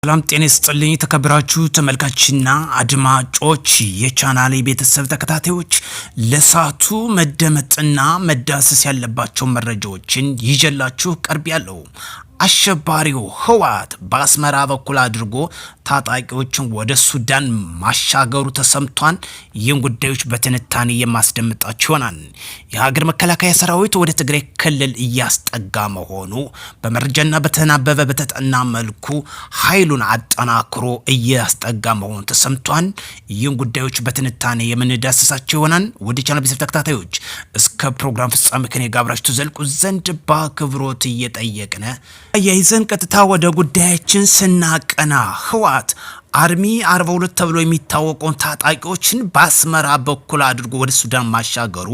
ሰላም ጤና ይስጥልኝ ተከብራችሁ ተመልካችና አድማጮች የቻናሌ ቤተሰብ ተከታታዮች ለሳቱ መደመጥና መዳሰስ ያለባቸው መረጃዎችን ይዤላችሁ ቀርቤያለሁ። አሸባሪው ህወሓት በአስመራ በኩል አድርጎ ታጣቂዎችን ወደ ሱዳን ማሻገሩ ተሰምቷል። ይህን ጉዳዮች በትንታኔ የማስደምጣችሁ ይሆናል። የሀገር መከላከያ ሰራዊት ወደ ትግራይ ክልል እያስጠጋ መሆኑ በመረጃና በተናበበ በተጠና መልኩ ኃይሉን አጠናክሮ እያስጠጋ መሆኑ ተሰምቷል። ይህን ጉዳዮች በትንታኔ የምንዳስሳቸው ይሆናል። ወደ ቻናል ቤተሰብ ተከታታዮች እስከ ፕሮግራም ፍጻሜ ከኔ ጋር አብራችሁ ትዘልቁ ዘንድ በአክብሮት እየጠየቅን የይዘን ቀጥታ ወደ ጉዳያችን ስናቀና ህወሓት አርሚ 42 ተብሎ የሚታወቀውን ታጣቂዎችን በአስመራ በኩል አድርጎ ወደ ሱዳን ማሻገሩ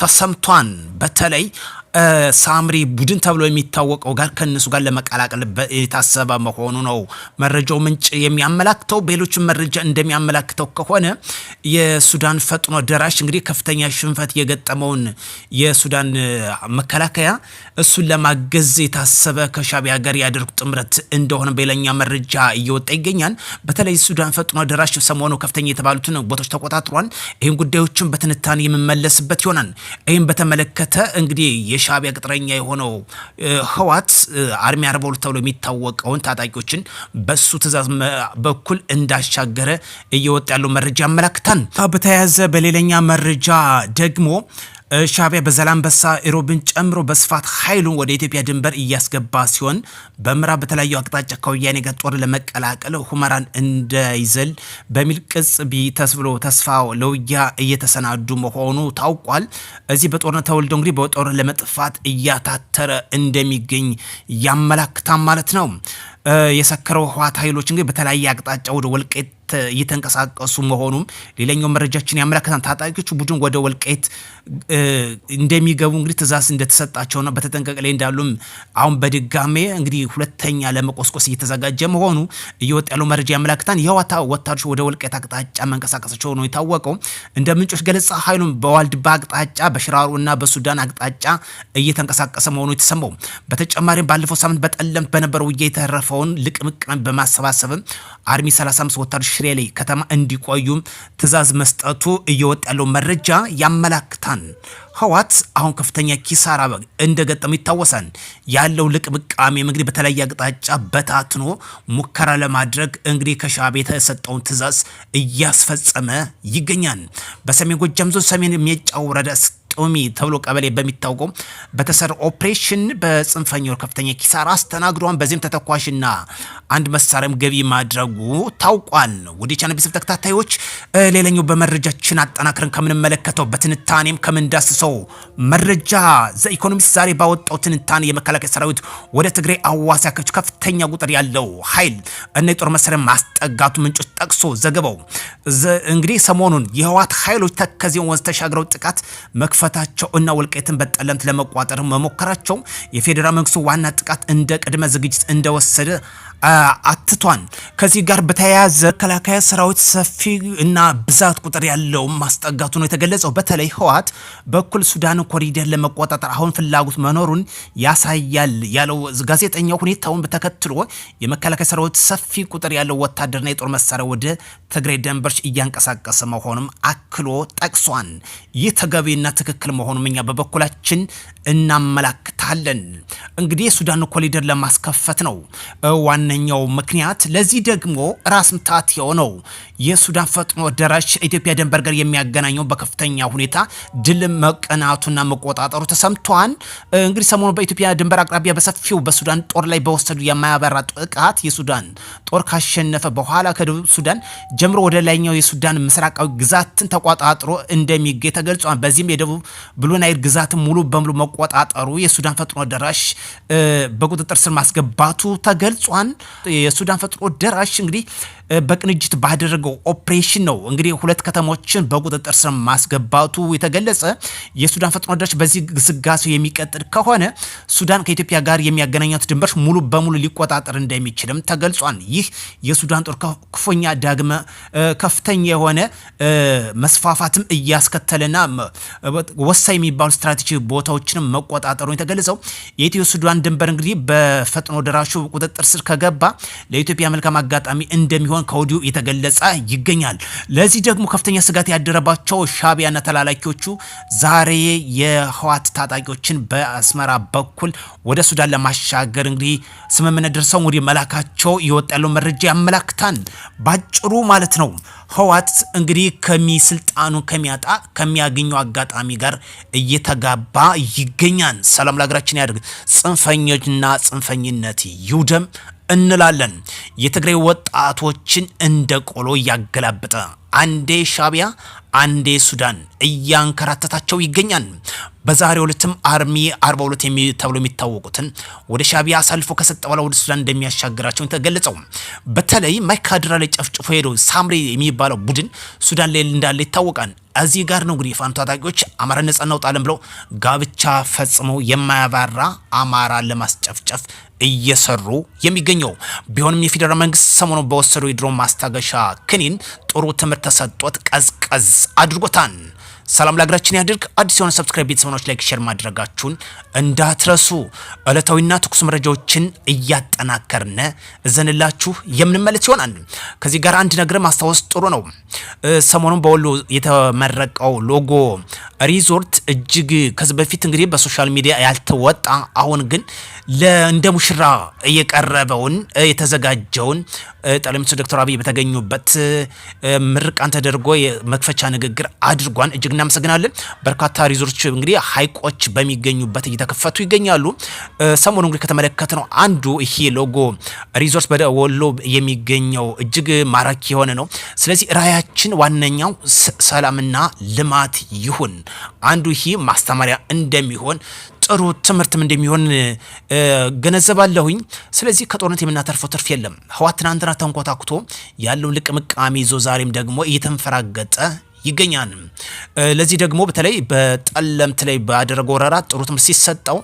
ተሰምቷል። በተለይ ሳምሪ ቡድን ተብሎ የሚታወቀው ጋር ከነሱ ጋር ለመቀላቀል የታሰበ መሆኑ ነው መረጃው ምንጭ የሚያመላክተው። በሌሎችም መረጃ እንደሚያመላክተው ከሆነ የሱዳን ፈጥኖ ደራሽ እንግዲህ ከፍተኛ ሽንፈት የገጠመውን የሱዳን መከላከያ እሱን ለማገዝ የታሰበ ከሻቢያ ጋር ያደረጉት ጥምረት እንደሆነ በሌላኛ መረጃ እየወጣ ይገኛል። በተለይ ሱዳን ፈጥኖ ደራሽ ሰሞኑ ከፍተኛ የተባሉትን ቦታዎች ተቆጣጥሯል። ይህን ጉዳዮችን በትንታኔ የምመለስበት ይሆናል። ይህን በተመለከተ እንግዲህ የሻቢያ ቅጥረኛ የሆነው ህወሓት አርሚ 42 ተብሎ የሚታወቀውን ታጣቂዎችን በሱ ትእዛዝ በኩል እንዳሻገረ እየወጣ ያለው መረጃ ያመላክታል። በተያያዘ በሌላኛ መረጃ ደግሞ ሻቢያ በዛላምበሳ ኢሮብን ጨምሮ በስፋት ኃይሉን ወደ ኢትዮጵያ ድንበር እያስገባ ሲሆን በምዕራብ በተለያዩ አቅጣጫ ከወያኔ ጋር ጦር ለመቀላቀል ሁመራን እንዳይዘል በሚል ቅጽ ተስብሎ ተስፋ ለውጊያ እየተሰናዱ መሆኑ ታውቋል። እዚህ በጦርነት ተወልዶ እንግዲህ በጦር ለመጥፋት እያታተረ እንደሚገኝ ያመላክታል ማለት ነው። የሰከረው ህወሓት ኃይሎች እንግዲህ በተለያየ አቅጣጫ ወደ ወልቃይት እየተንቀሳቀሱ መሆኑም ሌላኛው መረጃችን ያመላክታል። ታጣቂዎቹ ቡድን ወደ ወልቃይት እንደሚገቡ እንግዲህ ትእዛዝ እንደተሰጣቸውና በተጠንቀቅ ላይ እንዳሉም አሁን በድጋሜ እንግዲህ ሁለተኛ ለመቆስቆስ እየተዘጋጀ መሆኑ እየወጣ ያለው መረጃ ያመላክታል። የህወሓት ወታደሮች ወደ ወልቃይት አቅጣጫ መንቀሳቀሳቸው ነው የታወቀው። እንደ ምንጮች ገለጻ ኃይሉን በዋልድባ አቅጣጫ በሽራሮና በሱዳን አቅጣጫ እየተንቀሳቀሰ መሆኑ የተሰማው። በተጨማሪም ባለፈው ሳምንት በጠለምት በነበረው ውጊያ የተረፈውን ልቅምቅም በማሰባሰብ አርሚ 35 ወታደሮች ሽሬ ላይ ከተማ እንዲቆዩም ትእዛዝ መስጠቱ እየወጣ ያለው መረጃ ያመላክታል። ህወሓት አሁን ከፍተኛ ኪሳራ እንደገጠመው ይታወሳል። ያለው ልቅምቃሜ እንግዲህ በተለያየ አቅጣጫ በታትኖ ሙከራ ለማድረግ እንግዲህ ከሻቢያ የተሰጠውን ትእዛዝ እያስፈጸመ ይገኛል። በሰሜን ጎጃም ዞን ሰሜን ሜጫ ወረዳ ጦሚ ተብሎ ቀበሌ በሚታወቀው በተሰራ ኦፕሬሽን በጽንፈኛው ከፍተኛ ኪሳራ አስተናግዷን። በዚህም ተተኳሽና አንድ መሳሪያም ገቢ ማድረጉ ታውቋል። ወደ ቻናል ቤተሰብ ተከታታዮች ሌላኛው በመረጃችን አጠናክረን ከምንመለከተው በትንታኔም ከምንዳስሰው መረጃ ዘኢኮኖሚስት ዛሬ ባወጣው ትንታኔ የመከላከያ ሰራዊት ወደ ትግራይ አዋሳኞች ከፍተኛ ቁጥር ያለው ኃይል እና የጦር መሳሪያ ማስጠጋቱ ምንጮች ጠቅሶ ዘገበው እንግዲህ ሰሞኑን የህወሓት ኃይሎች ተከዜውን ወንዝ ተሻግረው ጥቃት መክፈታቸው እና ወልቃይትን በጠለምት ለመቋጠር መሞከራቸው የፌዴራል መንግስቱ ዋና ጥቃት እንደ ቅድመ ዝግጅት እንደወሰደ አትቷን። ከዚህ ጋር በተያያዘ መከላከያ ሰራዊት ሰፊ እና ብዛት ቁጥር ያለው ማስጠጋቱ ነው የተገለጸው። በተለይ ህወሓት በኩል ሱዳን ኮሪደር ለመቆጣጠር አሁን ፍላጎት መኖሩን ያሳያል ያለው ጋዜጠኛው ሁኔታውን ተከትሎ የመከላከያ ሰራዊት ሰፊ ቁጥር ያለው ወታደርና የጦር መሳሪያ ወደ ትግራይ ድንበሮች እያንቀሳቀሰ መሆኑም አክሎ ጠቅሷል። ይህ ተገቢና ትክክል መሆኑን እኛ በበኩላችን እናመላክታለን። እንግዲህ የሱዳን ኮሪደር ለማስከፈት ነው ዋነኛው ምክንያት። ለዚህ ደግሞ ራስ ምታት የሆነው የሱዳን ፈጥኖ ደራሽ ኢትዮጵያ ድንበር ጋር የሚያገናኘው በከፍተኛ ሁኔታ ድል መቀናቱና መቆጣጠሩ ተሰምቷል። እንግዲህ ሰሞኑ በኢትዮጵያ ድንበር አቅራቢያ በሰፊው በሱዳን ጦር ላይ በወሰዱ የማያበራ ጥቃት የሱዳን ጦር ካሸነፈ በኋላ ከደቡብ ሱዳን ጀምሮ ወደ ላይኛው የሱዳን ምስራቃዊ ግዛትን ተቆጣጥሮ እንደሚገኝ ተገልጿል። በዚህም የደቡብ ብሉ ናይል ግዛትን ሙሉ በሙሉ መቆጣጠሩ የሱዳን ፈጥኖ ደራሽ በቁጥጥር ስር ማስገባቱ ተገልጿል። የሱዳን ፈጥኖ ደራሽ እንግዲህ በቅንጅት ባደረገው ኦፕሬሽን ነው እንግዲህ ሁለት ከተሞችን በቁጥጥር ስር ማስገባቱ የተገለጸ። የሱዳን ፈጥኖ ደራሽ በዚህ ግስጋሴው የሚቀጥል ከሆነ ሱዳን ከኢትዮጵያ ጋር የሚያገናኛት ድንበር ሙሉ በሙሉ ሊቆጣጠር እንደሚችልም ተገልጿል። ይህ የሱዳን ጦር ክፉኛ ዳግመ ከፍተኛ የሆነ መስፋፋትም እያስከተለና ወሳኝ የሚባሉ ስትራቴጂ ቦታዎችንም መቆጣጠሩ የተገለጸው። የኢትዮ ሱዳን ድንበር እንግዲህ በፈጥኖ ደራሹ ቁጥጥር ስር ከገባ ለኢትዮጵያ መልካም አጋጣሚ እንደሚሆን ከወዲሁ የተገለጸ ይገኛል። ለዚህ ደግሞ ከፍተኛ ስጋት ያደረባቸው ሻዕቢያና ተላላኪዎቹ ዛሬ የህወሓት ታጣቂዎችን በአስመራ በኩል ወደ ሱዳን ለማሻገር እንግዲህ ስምምነት ደርሰው እንግዲህ መላካቸው ይወጣ ያለው መረጃ ያመላክታል። ባጭሩ ማለት ነው ህወሓት እንግዲህ ከሚስልጣኑ ከሚያጣ ከሚያገኘው አጋጣሚ ጋር እየተጋባ ይገኛል። ሰላም ለሀገራችን ያድርግ። ጽንፈኞችና ጽንፈኝነት ይውደም እንላለን። የትግራይ ወጣቶችን እንደ ቆሎ እያገላበጠ አንዴ ሻዕቢያ አንዴ ሱዳን እያንከራተታቸው ይገኛል። በዛሬው ዕለትም አርሚ 42 ተብሎ የሚታወቁትን ወደ ሻዕቢያ አሳልፎ ከሰጠ በኋላ ወደ ሱዳን እንደሚያሻግራቸው ተገለጸው። በተለይ ማይካድራ ላይ ጨፍጭፎ ሄደው ሳምሪ የሚባለው ቡድን ሱዳን ላይ እንዳለ ይታወቃል። እዚህ ጋር ነው እንግዲህ ፋኖ ታጣቂዎች አማራ ነጻ እናውጣለን ብለው ጋብቻ ፈጽመው የማያባራ አማራ ለማስጨፍጨፍ እየሰሩ የሚገኘው ቢሆንም የፌዴራል መንግስት ሰሞኑን በወሰደው የድሮን ማስታገሻ ክኒን ጥሩ ትምህርት ተሰጥቶት ቀዝቀዝ አድርጎታል። ሰላም ለሀገራችን ያድርግ። አዲስ የሆነ ሰብስክራይብ ቤተሰቦች ላይክ ሼር ማድረጋችሁን እንዳትረሱ። ዕለታዊና ትኩስ መረጃዎችን እያጠናከርነ እዘንላችሁ የምንመለስ ይሆናል። ከዚህ ጋር አንድ ነገር ማስታወስ ጥሩ ነው። ሰሞኑን በወሎ የተመረቀው ሎጎ ሪዞርት እጅግ ከዚህ በፊት እንግዲህ በሶሻል ሚዲያ ያልተወጣ አሁን ግን እንደ ሙሽራ እየቀረበውን የተዘጋጀውን ጠቅላይ ሚኒስትር ዶክተር አብይ በተገኙበት ምርቃን ተደርጎ የመክፈቻ ንግግር አድርጓን እጅግ እናመሰግናለን። በርካታ ሪዞርቶች እንግዲህ ሀይቆች በሚገኙበት እየተከፈቱ ይገኛሉ። ሰሞኑን እንግዲህ ከተመለከትነው አንዱ ይሄ ሎጎ ሪዞርት በወሎ የሚገኘው እጅግ ማራኪ የሆነ ነው። ስለዚህ ራያችን ዋነኛው ሰላምና ልማት ይሁን። አንዱ ይሄ ማስተማሪያ እንደሚሆን ጥሩ ትምህርትም እንደሚሆን ገነዘባለሁኝ። ስለዚህ ከጦርነት የምናተርፈው ትርፍ የለም። ህወሓት ትናንትና ተንኮታኩቶ ያለውን ልቅምቃሚ ይዞ ዛሬም ደግሞ እየተንፈራገጠ ይገኛል። ለዚህ ደግሞ በተለይ በጠለምት ላይ ባደረገው ወረራ ጥሩ ትምህርት ሲሰጠው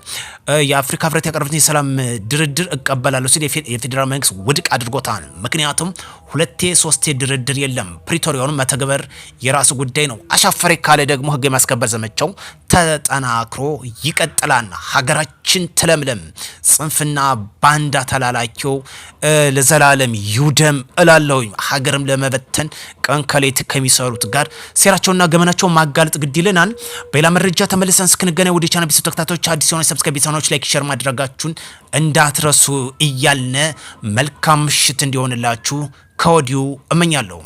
የአፍሪካ ህብረት ያቀረበትን የሰላም ድርድር እቀበላለሁ ሲል የፌዴራል መንግስት ውድቅ አድርጎታል። ምክንያቱም ሁለቴ ሶስቴ ድርድር የለም፣ ፕሪቶሪያውን መተግበር የራሱ ጉዳይ ነው። አሻፈሬ ካለ ደግሞ ህግ የማስከበር ዘመቻው ተጠናክሮ ይቀጥላል። ሀገራችን ትለምለም፣ ጽንፍና ባንዳ ተላላኪው ለዘላለም ይውደም እላለሁ። ሀገርም ለመበተን ቀን ከሌት ከሚሰሩት ጋር ሴራቸውና ገመናቸው ማጋለጥ ግድ ይለናል። በሌላ መረጃ ተመልሰን እስክንገናኝ ወደ ቻናል ቤተሰብ ተከታታዮች አዲስ የሆነ ሰብስክራይብ ቤተሰቦች ላይክ ሼር ማድረጋችሁን እንዳትረሱ እያልነ መልካም ምሽት እንዲሆንላችሁ ከወዲሁ እመኛለሁ።